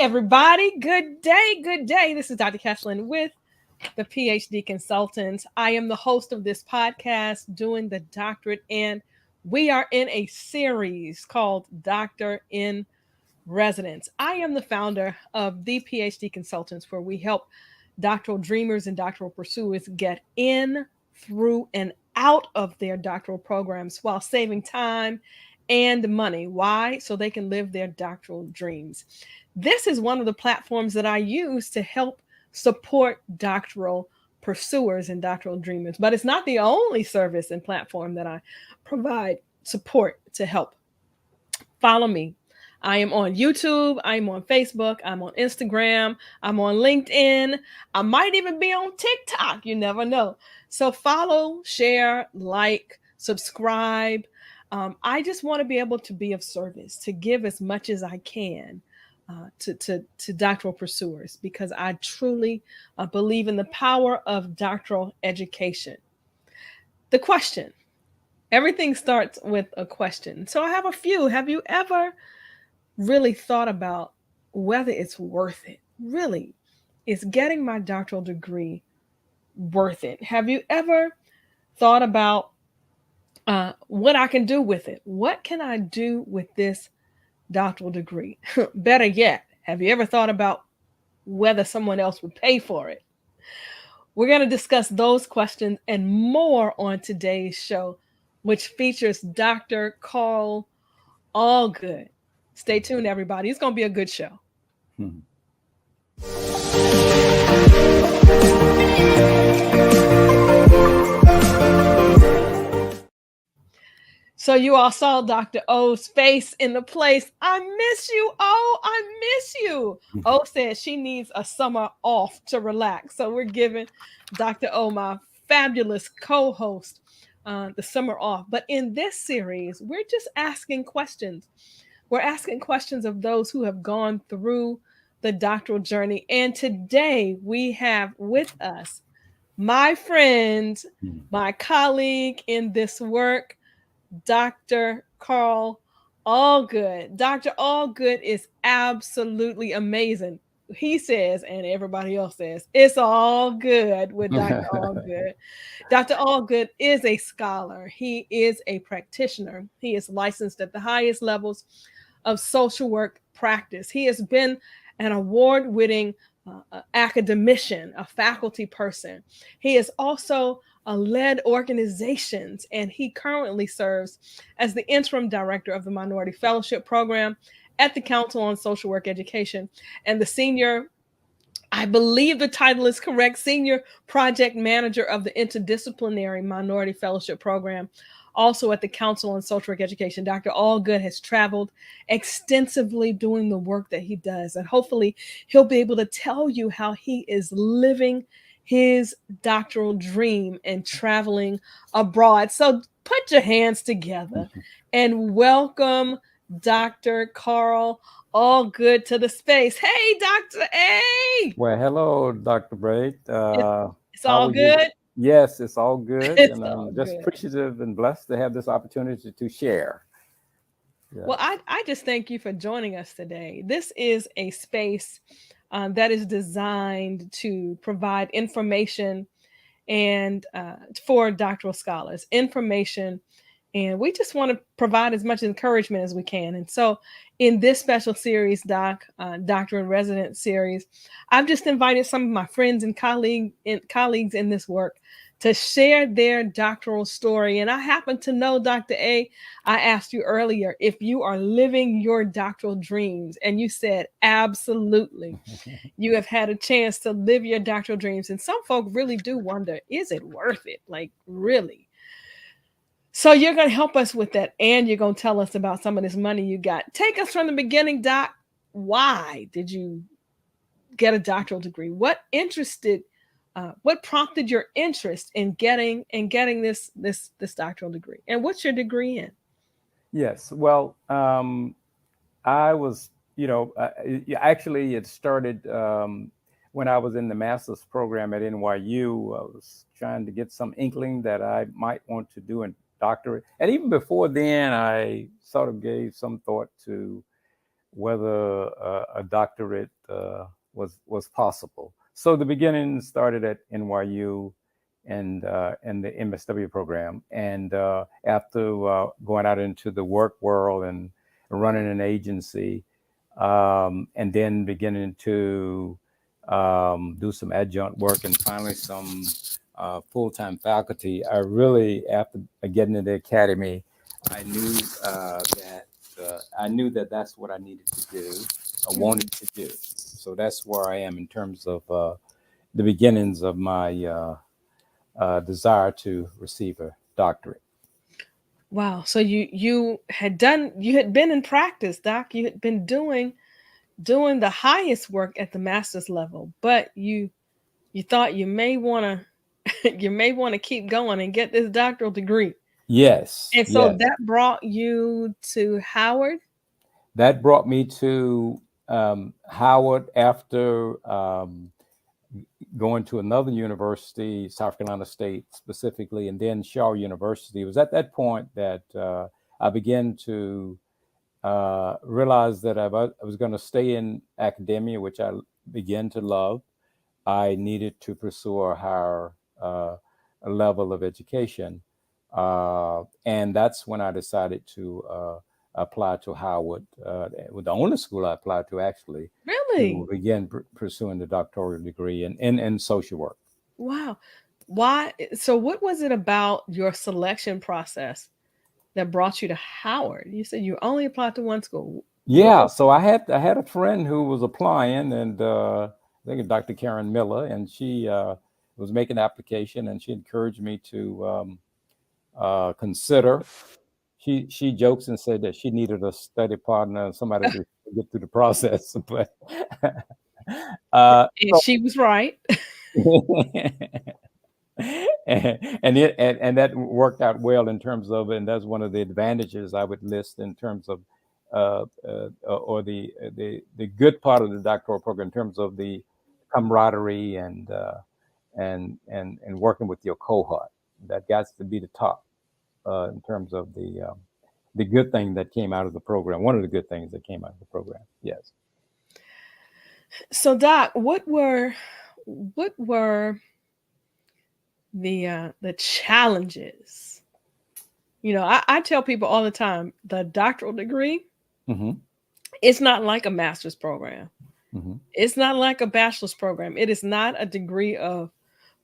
everybody. Good day. Good day. This is Dr. Keshlin with the PhD Consultants. I am the host of this podcast doing the doctorate, and we are in a series called Doctor in Residence. I am the founder of the PhD Consultants, where we help doctoral dreamers and doctoral pursuers get in, through, and out of their doctoral programs while saving time and money. Why? So they can live their doctoral dreams. This is one of the platforms that I use to help support doctoral pursuers and doctoral dreamers, but it's not the only service and platform that I provide support to help. Follow me. I am on YouTube, I'm on Facebook, I'm on Instagram, I'm on LinkedIn. I might even be on TikTok. You never know. So follow, share, like, subscribe. I just want to be able to be of service, to give as much as I can to doctoral pursuers, because I truly believe in the power of doctoral education. The question, everything starts with a question. So I have a few. Have you ever really thought about whether it's worth it? Really, is getting my doctoral degree worth it? Have you ever thought about what I can do with it? What can I do with this doctoral degree? Better yet, have you ever thought about whether someone else would pay for it? We're going to discuss those questions and more on today's show, which features Dr. Carl Allgood. Stay tuned, everybody. It's going to be a good show. So you all saw Dr. O's face in the place. I miss you, O. I miss you. O says she needs a summer off to relax. So we're giving Dr. O, my fabulous co-host, the summer off. But in this series, we're just asking questions. We're asking questions of those who have gone through the doctoral journey. And today we have with us my friend, my colleague in this work, Dr. Carl Allgood. Dr. Allgood is absolutely amazing. He says, and everybody else says, it's all good with Dr. Allgood. Dr. Allgood is a scholar. He is a practitioner. He is licensed at the highest levels of social work practice. He has been an award-winning academician, a faculty person. He has also led organizations, and he currently serves as the interim director of the Minority Fellowship Program at the Council on Social Work Education and the senior, I believe the title is correct, senior project manager of the Interdisciplinary Minority Fellowship Program, also at the Council on Social Work Education. Dr. Allgood has traveled extensively doing the work that he does, and hopefully he'll be able to tell you how he is living his doctoral dream and traveling abroad. So put your hands together and welcome Dr. Carl Allgood to the space. Hey, Dr. A. Well, hello, Dr. Braid. It's all good? Yes, it's all good. It's and all I'm just good. appreciative and blessed to have this opportunity to share. Yeah. Well, I just thank you for joining us today. This is a space that is designed to provide information and for doctoral scholars, information. And we just want to provide as much encouragement as we can. And so in this special series, Doctor in Residence series, I've just invited some of my friends and colleagues in this work to share their doctoral story. And I happen to know, Dr. A, I asked you earlier if you are living your doctoral dreams, and you said absolutely. You have had a chance to live your doctoral dreams. And some folk really do wonder, is it worth it? Like, really? So you're going to help us with that, and you're going to tell us about some of this money you got. Take us from the beginning, Doc. Why did you get a doctoral degree? What prompted your interest in getting this doctoral degree? And what's your degree in? Yes, well, I was, actually it started when I was in the master's program at NYU. I was trying to get some inkling that I might want to do a doctorate. And even before then, I sort of gave some thought to whether a doctorate was possible. So the beginning started at NYU and the MSW program, and after going out into the work world and running an agency, and then beginning to do some adjunct work and finally some full-time faculty. I really, after getting into the academy, I knew I knew that that's what I needed to do, I wanted to do. So that's where I am in terms of the beginnings of my desire to receive a doctorate. Wow. So you had been in practice, Doc. You had been doing the highest work at the master's level, but you thought you may want to you may want to keep going and get this doctoral degree. Yes, And so yes. that brought you to Howard. That brought me to Howard after going to another university, South Carolina State specifically, and then Shaw University. It was at that point that I began to realize that I was going to stay in academia, which I began to love. I needed to pursue a higher level of education. And that's when I decided to apply to Howard, with the only school I applied to actually, to Really? begin pursuing the doctoral degree in social work. Wow. Why? So what was it about your selection process that brought you to Howard? You said you only applied to one school. What Yeah, was so I had a friend who was applying, and I think it's Dr. Karen Miller, and she was making an application, and she encouraged me to consider. She jokes and said that she needed a study partner, somebody to get through the process, but and so she was right. and that worked out well in terms of, and that's one of the advantages I would list in terms of or the good part of the doctoral program in terms of the camaraderie and working with your cohort. That got to be the top in terms of the good thing that came out of the program. One of the good things that came out of the program. Yes. So Doc, what were the challenges? I tell people all the time the doctoral degree, Hmm. it's not like a master's program. Hmm. It's not like a bachelor's program. It is not a degree of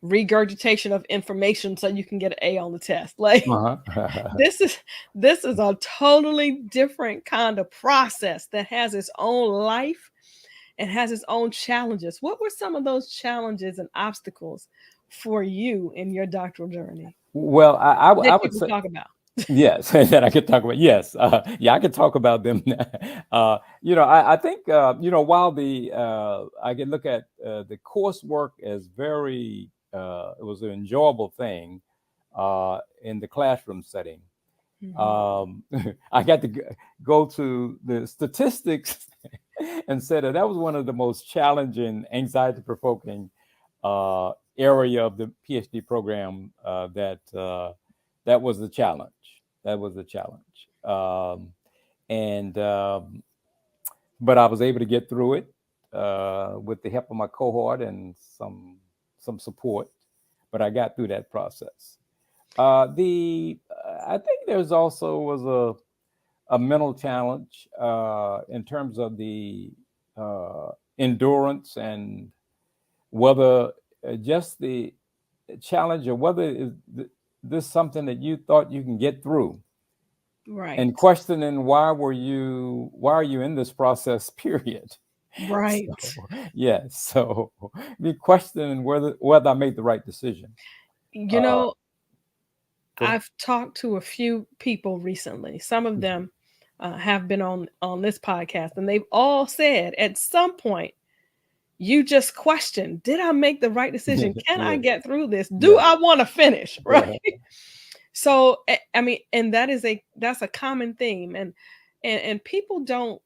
regurgitation of information so you can get an A on the test. Like Uh-huh. this is this is a totally different kind of process that has its own life and has its own challenges. What were some of those challenges and obstacles for you in your doctoral journey Well, I that would people say talk about? yes, that I could talk about. Yes, yeah, I could talk about them. I think while the I could look at the coursework as very it was an enjoyable thing in the classroom setting. Mhm. Um, I got to go to the statistics and said that was one of the most challenging, anxiety-provoking area of the PhD program. That was the challenge. That was the challenge. And But I was able to get through it with the help of my cohort and some support. But I got through that process. The I think there's also was a mental challenge in terms of the endurance and whether just the challenge of whether this something that you thought you can get through and Right. questioning why are you in this process period. Right. So yeah, so be questioning whether I made the right decision. You uh know, Go ahead. I've talked to a few people recently. Some of them have been on this podcast, and they've all said at some point, you just question, did I make the right decision? Can I Yeah, get through this? Do yeah. I want to finish? Right. Uh, So I mean, and that's a common theme, and people don't.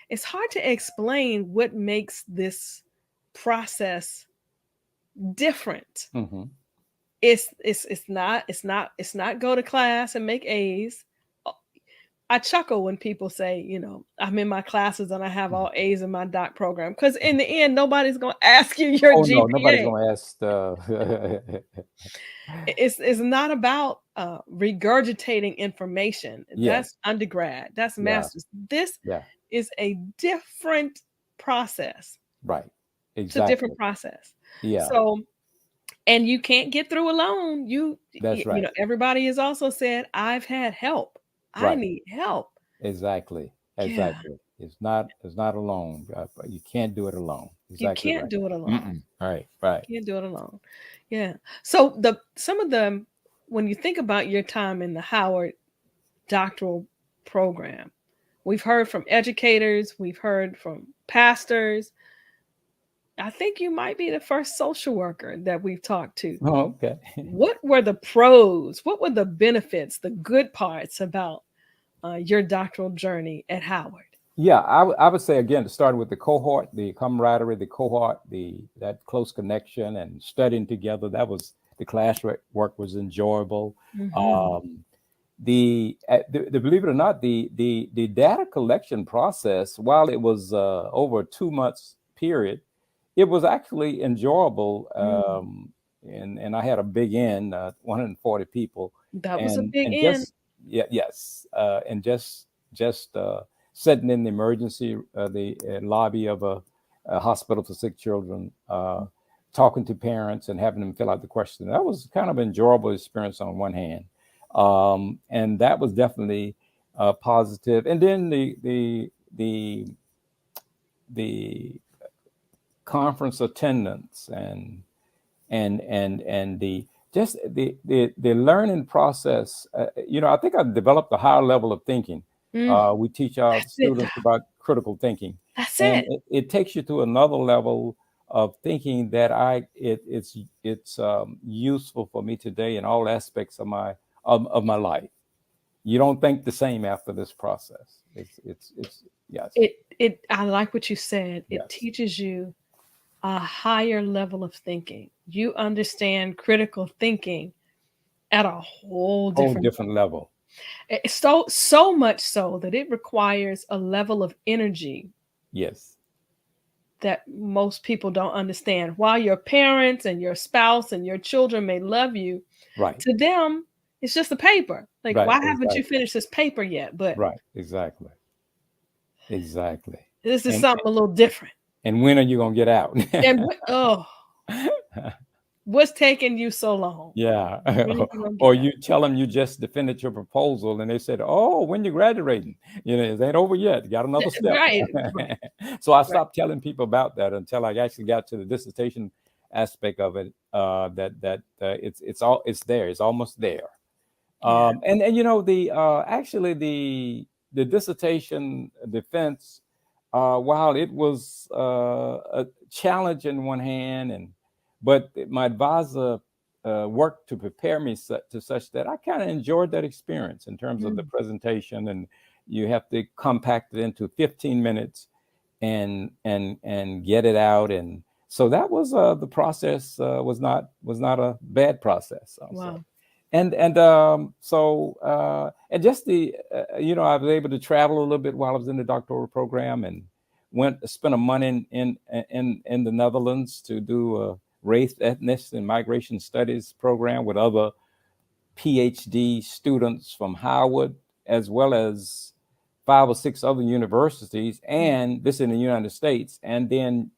It's hard to explain what makes this process different. mhm. It's not go to class and make A's. I chuckle when people say, I'm in my classes and I have all A's in my doc program. Because in the end, nobody's going to ask you your Oh no, nobody's GPA. gonna ask. It's not about regurgitating information. Yes, That's undergrad. That's yeah, master's. This yeah, is a different process. right, It's a different exactly. process. Yeah, So, and you can't get through alone. that's right, Everybody has also said, I've had help. I right, need help. exactly, Yeah, exactly. It's not alone. You can't do it alone. you Exactly can't right. do it alone. Mm-mm. Right, right. Can't do it alone. Yeah. So some of the when you think about your time in the Howard doctoral program, we've heard from educators, we've heard from pastors. I think you might be the first social worker that we've talked to. Oh, okay. What were the pros? What were the benefits, the good parts about your doctoral journey at Howard? Yeah, I would say again, starting with the cohort, the camaraderie, the cohort, the that close connection and studying together. That was the work was enjoyable. Hmm. Um, the believe it or not, the data collection process, while it was over a 2 months period, it was actually enjoyable. Mm, And I had a big end, 140 people, that was a and big end. just yeah, yes, and just sitting in the emergency the lobby of a hospital for sick children, talking to parents and having them fill out the question. That was kind of an enjoyable experience on one hand, and that was definitely positive. And then the conference attendance and the just the learning process. I think I've developed a higher level of thinking. Mm, We teach our that's it, students about critical thinking, that's and it. it takes you to another level of thinking that it's useful for me today in all aspects of my life. You don't think the same after this process. It's yes, I like what you said. It yes, teaches you a higher level of thinking. You understand critical thinking at a whole whole different different level. level. So much so that it requires a level of energy Yes, that most people don't understand. While your parents and your spouse and your children may love you, right, to them, it's just a paper. Like, right, why haven't you exactly, finished this paper yet? But right, exactly. Exactly. this is And something a little different. and when are you gonna get out? Oh, what's taking you so long? Yeah. When are you gonna Or get out? you tell them you just defended your proposal and they said, "Oh, when you graduating?" It ain't over yet. You got another step. Right, right, So I right. stopped telling people about that until I actually got to the dissertation aspect of it. It's there. It's almost there. Yeah. And the actually the dissertation defense, while it was a challenge in one hand, but my advisor worked to prepare me to such that I kind of enjoyed that experience in terms of the Mm, presentation, and you have to compact it into 15 minutes and get it out. And so that was the process was not a bad process, I'll say. wow. And just I was able to travel a little bit while I was in the doctoral program, and spent a month in the Netherlands to do a race, ethnicity, and migration studies program with other PhD students from Howard, as well as 5 or 6 other universities, Mm, and this in the United States, and then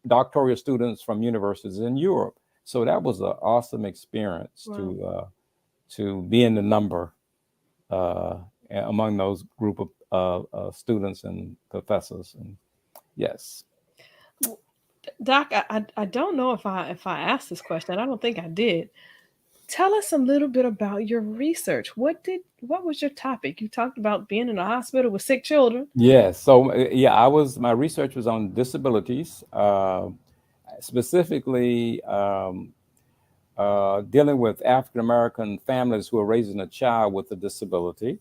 doctoral students from universities in Europe. So that was an awesome experience wow. to be in the number uh, among those group of students and professors. And yes, Doc, I don't know if I asked this question. I don't think I did. Tell us a little bit about your research. What was your topic? You talked about being in a hospital with sick children. yes. So yeah, my research was on disabilities, specifically dealing with African American families who are raising a child with a disability,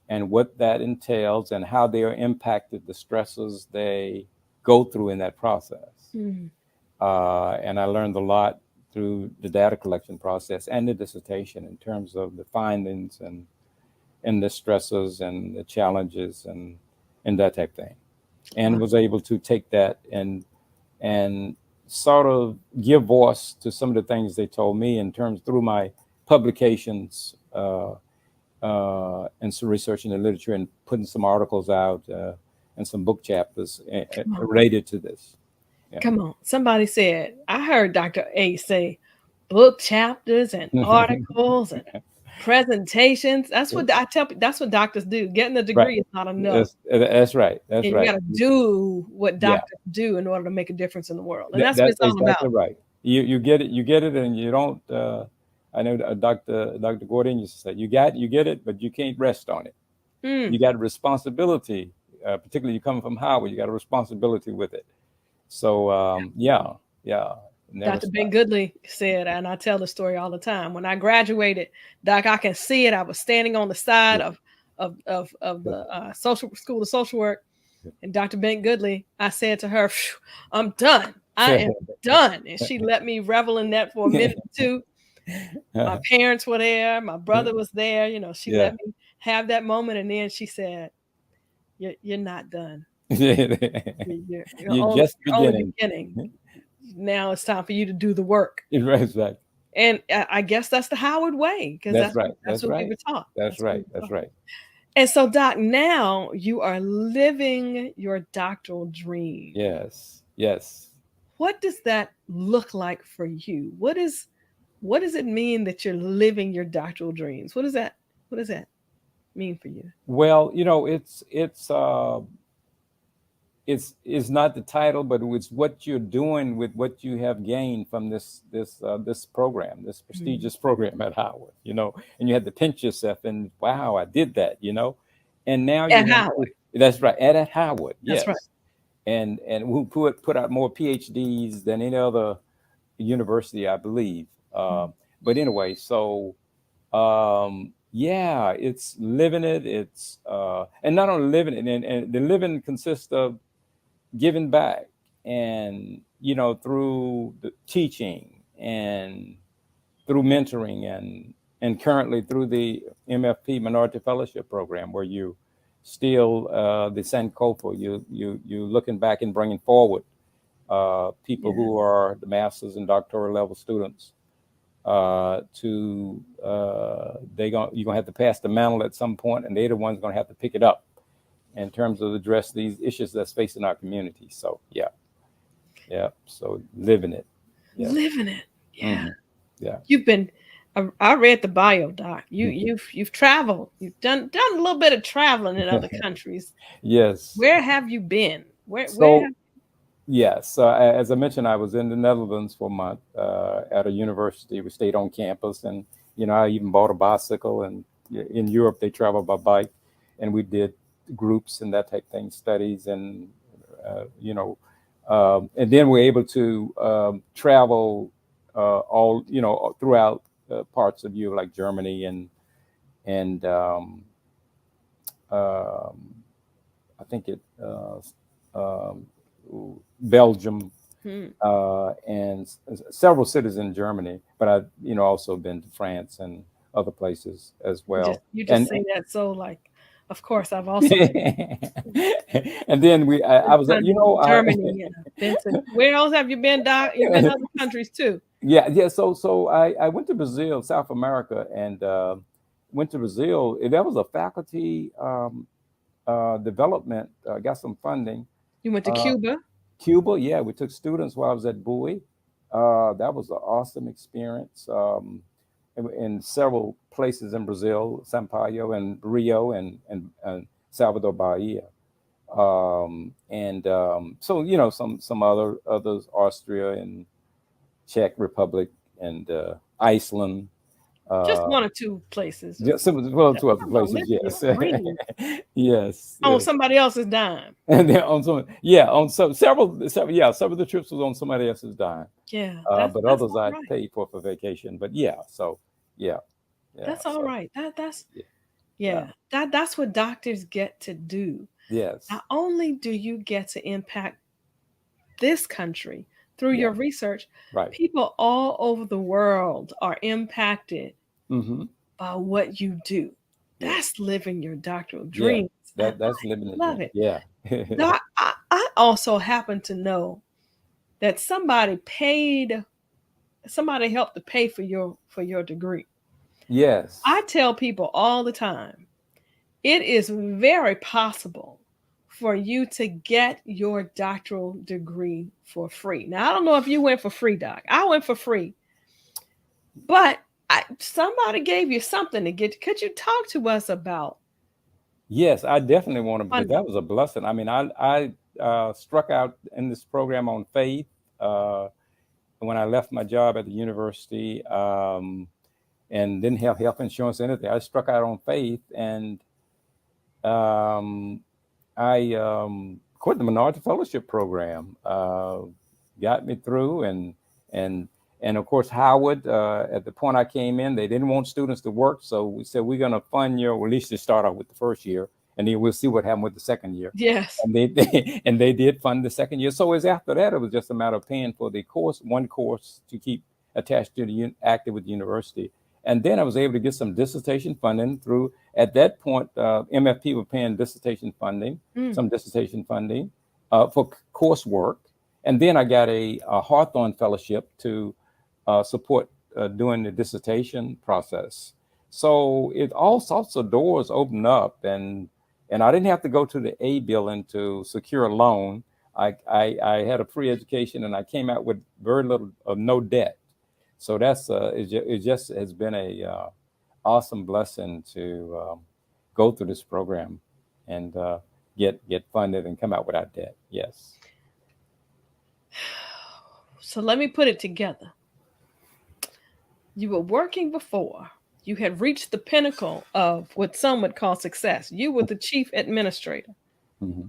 and what that entails and how they are impacted, the stresses they go through in that process. Mm, And I learned a lot through the data collection process and the dissertation in terms of the findings and the stresses and the challenges and that type thing, and Wow. was able to take that and sort of give voice to some of the things they told me in terms through my publications, and some research in the literature and putting some articles out, and some book chapters Come on. related to this. Yeah. Come on. Somebody said, I heard Dr. A say book chapters and articles and presentations. That's what I tell people. That's what doctors do. Getting a Right. degree is not enough. That's right. That's And you right. got to do what Yeah. doctors do in order to make a difference in the world. And that's what That's it's all exactly about. right. You get it, and you don't. I know Dr. Gordon used to say, you get it, but you can't rest on it. Mm. You got a responsibility, particularly you come from Howard, you got a responsibility with it. So yeah, never Dr. Ben stop. Goodley said, and I tell the story all the time. When I graduated, Doc, I can see it. I was standing on the side Yeah, of yeah, the social school of social work, yeah. and Dr. Ben Goodley, I said to her, "Phew, I'm done. I am done." And she let me revel in that for a minute or two. My parents were there. My brother was there. You know, she Yeah. let me have that moment. And then she said, you're not done. You're just You're only beginning. beginning. Now it's time for you to do the work. That's right. And I guess that's the Howard way, because That's right. that's That's what we right. were taught. That's That's what we right. were That's taught. right. And so, Doc, now you are living your doctoral dream. Yes. Yes. What does that look like for you? What does it mean that you're living your doctoral dreams? What does that mean for you? Well, it's not the title, but it's what you're doing with what you have gained from this program, this Mm. prestigious program at Howard. And you had to pinch yourself and wow, I did that. And now you At have Howard. to, that's right, at Howard, That's right. yes, and who put out more PhDs than any other university, I believe. Mm. But anyway, so yeah, it's living it. It's and not only living it, and the living consists of giving back, and through the teaching and through mentoring and currently through the MFP Minority Fellowship Program, where you still the Sankofa, you looking back and bringing forward people Yeah. who are the master's and doctoral level students, to you're gonna have to pass the mantle at some point, and they're the ones gonna have to pick it up in terms of address these issues that's facing our community. So yeah. So living it. Yeah. Living it. Yeah. Hmm. Yeah. You've been I read the bio, Doc. You've traveled. You've done a little bit of traveling in other countries. Yes. Where have you been? Where So have yes, as I mentioned, I was in the Netherlands for a month at a university. We stayed on campus, and I even bought a bicycle. And in Europe, they travel by bike, and we did groups and that type of thing, studies, and and then we're able to travel all throughout parts of Europe, like Germany and um, I think it Belgium, hmm. and several cities in Germany. But I, also been to France and other places as well. You just And say that so like, of course I've also been and then I was, to Germany and I've been to where else have you been, Doc? You've been to other countries too. yeah. So I went to Brazil, South America, and went to Brazil. And that was a faculty development. Got some funding. You went to Uh, Cuba. Cuba, yeah, we took students while I was at Bowie. That was an awesome experience, in several places in Brazil, São Paulo and Rio and Salvador Bahia. And so some others, Austria and Czech Republic and Iceland. Just Uh, one or two places. well, two other Come on, places, living your yes, dream yes, on yes. somebody else's dime. And then on some, yeah, on several, yeah, some of the trips was on somebody else's dime, Yeah, but that's others all I right. paid for vacation. But yeah, so yeah, yeah, That's all so right. That's yeah, yeah. yeah, That's what doctors get to do. yes, Not only do you get to impact this country through yeah, your research, right, people all over the world are impacted mm-hmm, by what you do. Yeah. That's living your doctoral Yeah. dreams. And That's living the I love dream. it. Yeah. Doc, I also happen to know that somebody helped to pay for your degree. I Yes. tell people all the time, it is very possible for you to get your doctoral degree for free. Now, I don't know if you went for free, Doc. I went for free, but somebody gave you something to get. Could you talk to us about Yes, I definitely want to, because funding? that was a blessing. I mean, I struck out in this program on faith uh, when I left my job at the university, and didn't have health insurance or anything. I struck out on faith, and um, I quit the minority fellowship program. Got me through, and and of course Howard. At the point I came in, they didn't want students to work, so we said we're going to fund your. Well, at least to start off with the first year, and then we'll see what happened with the second year. Yes. And they and they did fund the second year. So as after that, it was just a matter of paying for the course, one course to keep attached to the active with the university. And then I was able to get some dissertation funding through. At that point, MFP were paying dissertation funding, Mm. some dissertation funding for coursework. And then I got a Hawthorne Fellowship to support doing the dissertation process. So it all sorts of doors opened up, and I didn't have to go to the A building to secure a loan. I had a free education, and I came out with very little of no debt. So that's it just has been a awesome blessing to go through this program and get funded and come out without debt. Yes. So let me put it together. You were working before. You had reached the pinnacle of what some would call success. You were the chief administrator. Hmm.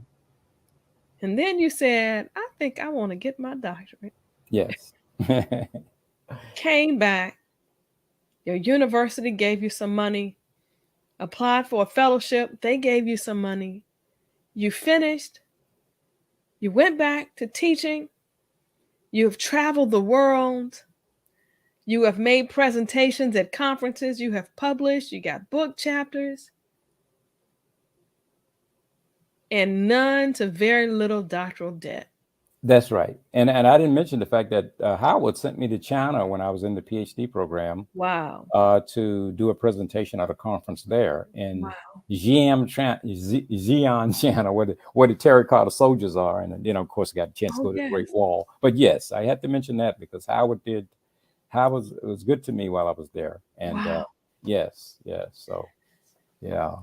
And then you said, I think I want to get my doctorate. Yes. Came back, your university gave you some money, applied for a fellowship, they gave you some money. You finished, you went back to teaching, you have traveled the world, you have made presentations at conferences, you have published, you got book chapters, and none to very little doctoral debt. That's right. And I didn't mention the fact that Howard sent me to China when I was in the PhD program Wow. to do a presentation at a conference there in Wow. Xi'an, China, where the terracotta soldiers are. And, of course, I got a chance to Oh, go to the yes. Great Wall. But yes, I had to mention that because Howard was good to me while I was there. And Wow. yes. So, yeah.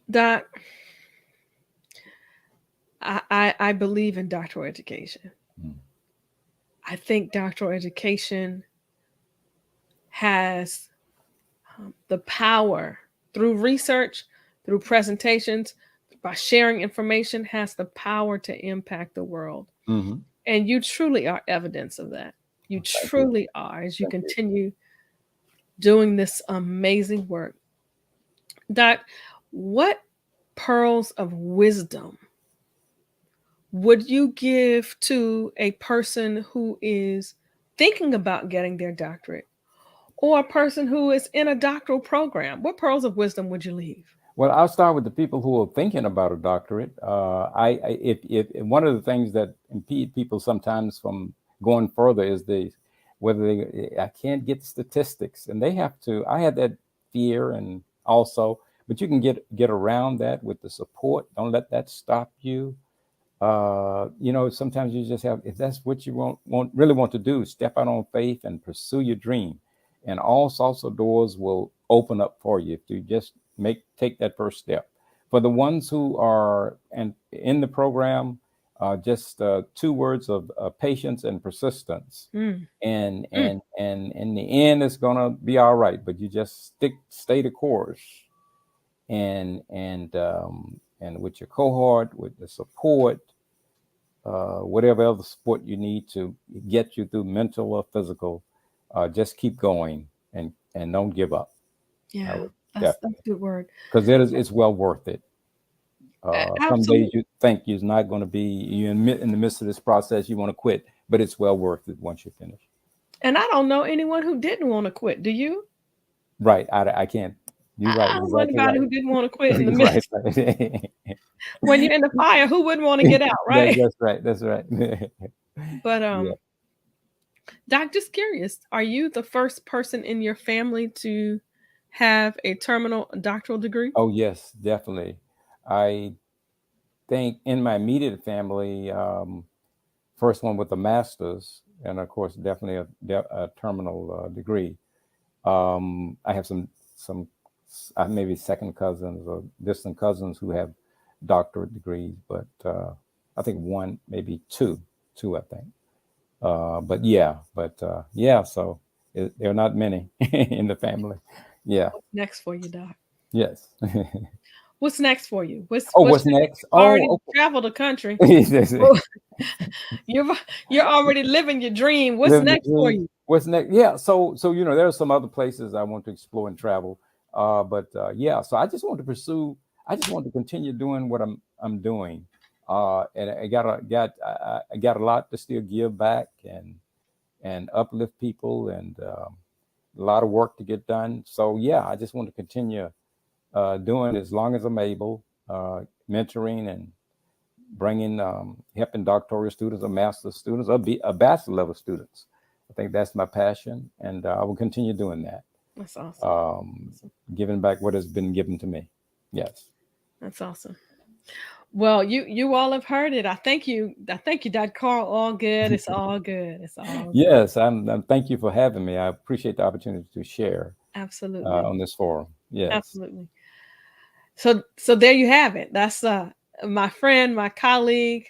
Doc, I believe in doctoral education. Mm. I think doctoral education has the power through research, through presentations, by sharing information, has the power to impact the world. Mm-hmm. And you truly are evidence of that. You Thank you. truly are as you Thank you. continue doing this amazing work. Doc, what pearls of wisdom would you give to a person who is thinking about getting their doctorate or a person who is in a doctoral program? What pearls of wisdom would you leave? Well, I'll start with the people who are thinking about a doctorate. If one of the things that impede people sometimes from going further is I can't get statistics, and they have to. I had that fear, and also, but you can get around that with the support. Don't let that stop you. Sometimes you just have, if that's what you really want to do, step out on faith and pursue your dream, and all sorts of doors will open up for you if you just take that first step. For the ones who are in the program, just 2 words of patience and persistence, Mm. and in the end, it's gonna be all right. But you just stay the course, and with your cohort, with the support, whatever other support you need to get you through mental or physical, just keep going and don't give up. Yeah, I would that's definitely, a good word. because it's well worth it. Some days Absolutely. you think you're not going to be, you in the midst of this process, you want to quit, but it's well worth it once you finish. And I don't know anyone who didn't want to quit. Do you? Right. I can't. You're right. I don't know Exactly anybody right. who didn't want to quit in the Right. midst. Right. When you're in the fire, who wouldn't want to get out, right? That's right. That's right. But Yeah. Doc, just curious, are you the first person in your family to have a terminal doctoral degree? Oh yes, definitely. I think in my immediate family, first one with a master's, and of course, definitely a terminal degree. I have some maybe second cousins or distant cousins who have doctorate degrees, but I think one, maybe two, I think. But yeah, so there are not many in the family. Yeah. What's next for you, Doc? Yes. What's next for you? Oh, What's what's next? already Oh, traveled the country? okay. Well, you're you're already living your dream. What's Living the next for dream. you? What's next? Yeah. So there are some other places I want to explore and travel. But yeah. So I just want to pursue. I just want to continue doing what I'm doing. And I got a lot to still give back and uplift people and a lot of work to get done. So yeah, I just want to continue doing as long as I'm able, mentoring and bringing helping doctoral students or master's students or a bachelor level students. I think that's my passion, and I will continue doing that. That's awesome. Um, Giving back what has been given to me. Yes. That's awesome. Well, you all have heard it. I thank you. I thank you, Dr. Carl. All good. It's all good. It's all good. Yes. Thank you for having me. I appreciate the opportunity to share Absolutely. on this forum. Yes. Absolutely. So there you have it. That's my friend, my colleague,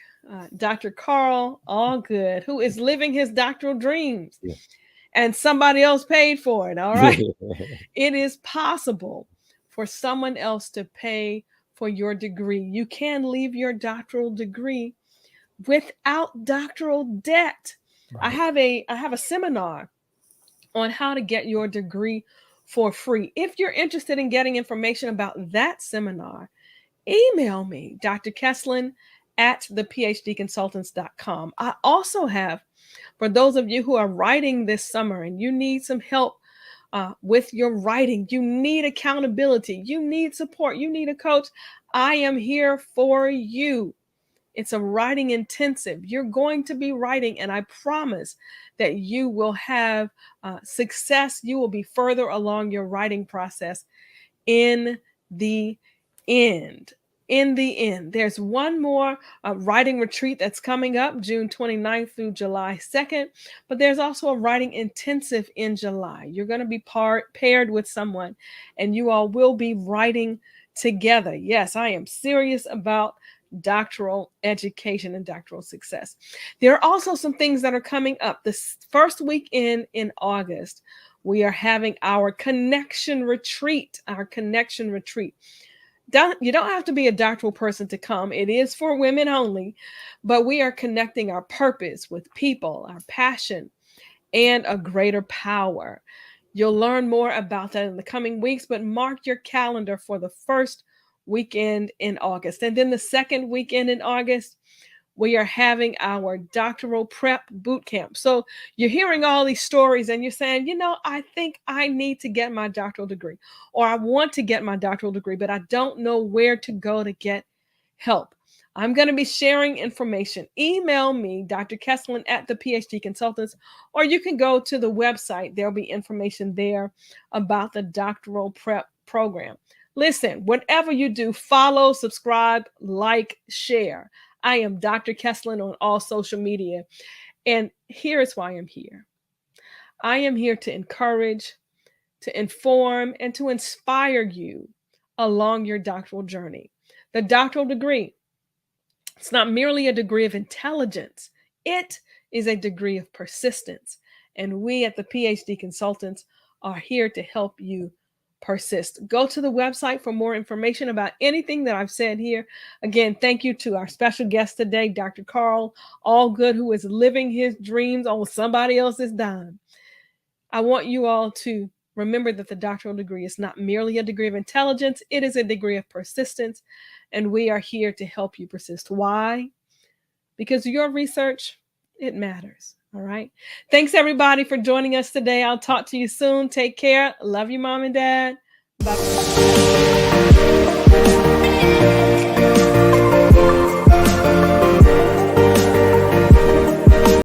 Dr. Carl Allgood, who is living his doctoral dreams, Yeah. and somebody else paid for it. All right. It is possible for someone else to pay for your degree. You can leave your doctoral degree without doctoral debt. Right. I have a seminar on how to get your degree for free. If you're interested in getting information about that seminar, email me, Dr. Kesslin at thePhDconsultants.com. I also have, for those of you who are writing this summer and you need some help with your writing, you need accountability, you need support, you need a coach, I am here for you. It's a writing intensive. You're going to be writing, and I promise that you will have success. You will be further along your writing process in the end. In the end, there's one more writing retreat that's coming up June 29th through July 2nd, but there's also a writing intensive in July. You're going to be paired with someone, and you all will be writing together. Yes, I am serious about doctoral education and doctoral success. There are also some things that are coming up. This first weekend in August, we are having our connection retreat. You don't have to be a doctoral person to come. It is for women only, but we are connecting our purpose with people, our passion, and a greater power. You'll learn more about that in the coming weeks, but mark your calendar for the first weekend in August. And then the second weekend in August, we are having our doctoral prep boot camp. So you're hearing all these stories and you're saying, I think I need to get my doctoral degree, or I want to get my doctoral degree, but I don't know where to go to get help. I'm going to be sharing information. Email me, Dr. Kesslin at the PhD Consultants, or you can go to the website. There'll be information there about the doctoral prep program. Listen, whatever you do, follow, subscribe, like, share. I am Dr. Kesslin on all social media. And here's why I'm here. I am here to encourage, to inform, and to inspire you along your doctoral journey. The doctoral degree, it's not merely a degree of intelligence, it is a degree of persistence. And we at the PhD Consultants are here to help you persist. Go to the website for more information about anything that I've said here. Again, thank you to our special guest today, Dr. Carl Allgood, who is living his dreams on somebody else's dime. I want you all to remember that the doctoral degree is not merely a degree of intelligence, it is a degree of persistence, and we are here to help you persist. Why? Because your research, it matters. All right. Thanks everybody for joining us today. I'll talk to you soon. Take care. Love you, mom and dad. Bye.